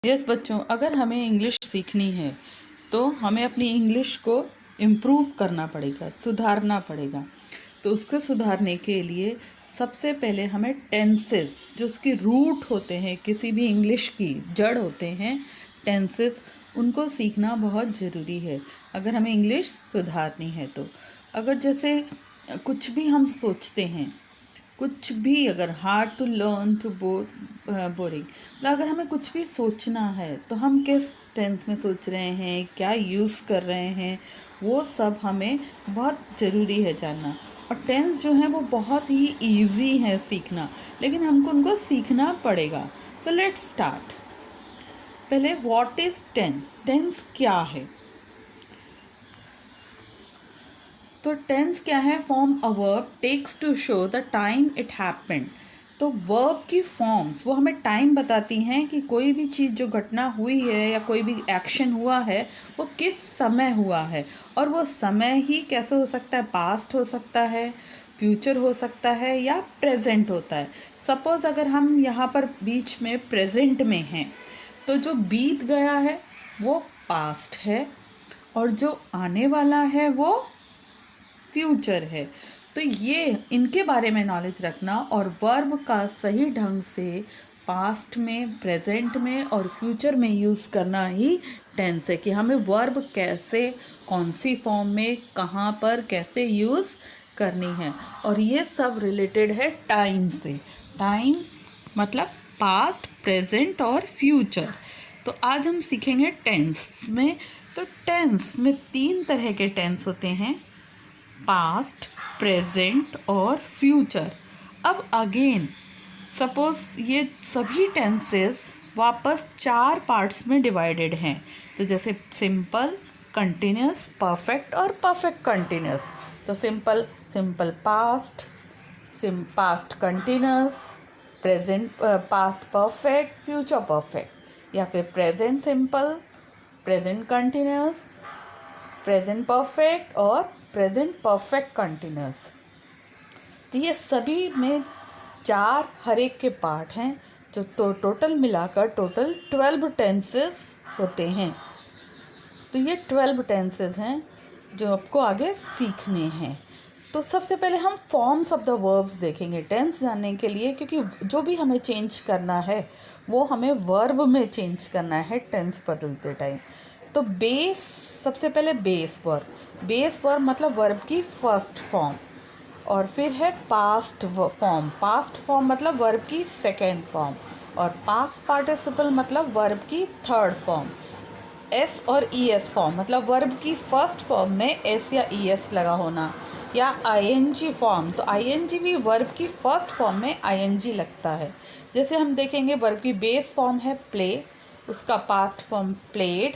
Yes बच्चों, अगर हमें इंग्लिश सीखनी है तो हमें अपनी इंग्लिश को इम्प्रूव करना पड़ेगा, सुधारना पड़ेगा। तो उसको सुधारने के लिए सबसे पहले हमें टेंसेस, जो उसकी रूट होते हैं, किसी भी इंग्लिश की जड़ होते हैं टेंसेस, उनको सीखना बहुत ज़रूरी है अगर हमें इंग्लिश सुधारनी है। तो अगर जैसे कुछ भी हम सोचते हैं, कुछ भी अगर hard to learn too boring, मतलब अगर हमें कुछ भी सोचना है तो हम किस टेंस में सोच रहे हैं, क्या यूज़ कर रहे हैं, वो सब हमें बहुत ज़रूरी है जानना। और टेंस जो है वो बहुत ही इजी है सीखना, लेकिन हमको उनको सीखना पड़ेगा। तो लेट्स स्टार्ट। पहले व्हाट इज़ टेंस, टेंस क्या है? तो टेंस क्या है? Form a verb takes to show the time it happened. तो वर्ब की फॉर्म्स वो हमें टाइम बताती हैं कि कोई भी चीज़ जो घटना हुई है या कोई भी एक्शन हुआ है वो किस समय हुआ है। और वो समय ही कैसे हो सकता है? पास्ट हो सकता है, फ्यूचर हो सकता है, या प्रेजेंट होता है। सपोज़ अगर हम यहाँ पर बीच में प्रेजेंट में हैं तो जो बीत गया है वो पास्ट है, और जो आने वाला है वो फ्यूचर है। तो ये इनके बारे में नॉलेज रखना और वर्ब का सही ढंग से पास्ट में, प्रेजेंट में और फ्यूचर में यूज़ करना ही टेंस है, कि हमें वर्ब कैसे, कौन सी फॉर्म में, कहाँ पर, कैसे यूज़ करनी है। और ये सब रिलेटेड है टाइम से। टाइम मतलब पास्ट, प्रेजेंट और फ्यूचर। तो आज हम सीखेंगे टेंस में। तो टेंस में 3 तरह के टेंस होते हैं, पास्ट, प्रेजेंट और फ्यूचर। अब अगेन सपोज ये सभी टेंसेस वापस 4 पार्ट्स में डिवाइडेड हैं। तो जैसे सिंपल, कंटिन्यूस, परफेक्ट और परफेक्ट कंटिन्यूस। तो simple, simple past, past continuous, present past perfect, future perfect, या फिर present simple, present continuous, present perfect और प्रेजेंट परफेक्ट कंटिन्यूस। तो ये सभी में 4 हर एक के पार्ट हैं, जो तो टोटल मिलाकर टोटल 12 टेंसेस होते हैं। तो ये 12 टेंसेस हैं जो आपको आगे सीखने हैं। तो सबसे पहले हम फॉर्म्स ऑफ द वर्ब्स देखेंगे टेंस जानने के लिए, क्योंकि जो भी हमें चेंज करना है वो हमें वर्ब में चेंज करना है टेंस बदलते टाइम। तो बेस, सबसे पहले बेस वर्ब। बेस वर्ब मतलब वर्ब की फर्स्ट फॉर्म। और फिर है पास्ट फॉर्म। पास्ट फॉर्म मतलब वर्ब की सेकेंड फॉर्म। और पास्ट पार्टिसिपल मतलब वर्ब की थर्ड फॉर्म। एस और ई एस फॉर्म मतलब वर्ब की फर्स्ट फॉर्म में एस या ई एस लगा होना। या आईएनजी फॉर्म, तो आईएनजी भी वर्ब की फर्स्ट फॉर्म में आईएनजी लगता है। जैसे हम देखेंगे वर्ब की बेस फॉर्म है प्ले, उसका past form played,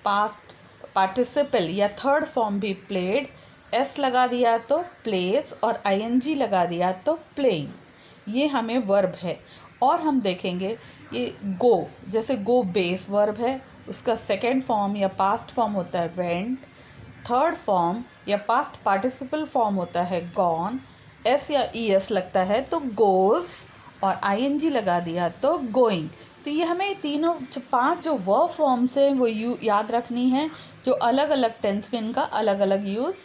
past participle या थर्ड फॉर्म भी प्लेड, एस लगा दिया तो प्लेस और आईएनजी लगा दिया तो प्लेइंग। ये हमें वर्ब है। और हम देखेंगे ये गो, जैसे गो बेस वर्ब है, उसका सेकेंड फॉर्म या पास्ट फॉर्म होता है वेंट, थर्ड फॉर्म या पास्ट पार्टिसिपल फॉर्म होता है गॉन, एस या ई एस लगता है तो गोज़, और आईएनजी लगा दिया तो गोइंग। तो ये हमें तीनों 5 जो वर्ब फॉर्म्स हैं वो याद रखनी है, जो अलग अलग टेंस में इनका अलग अलग यूज़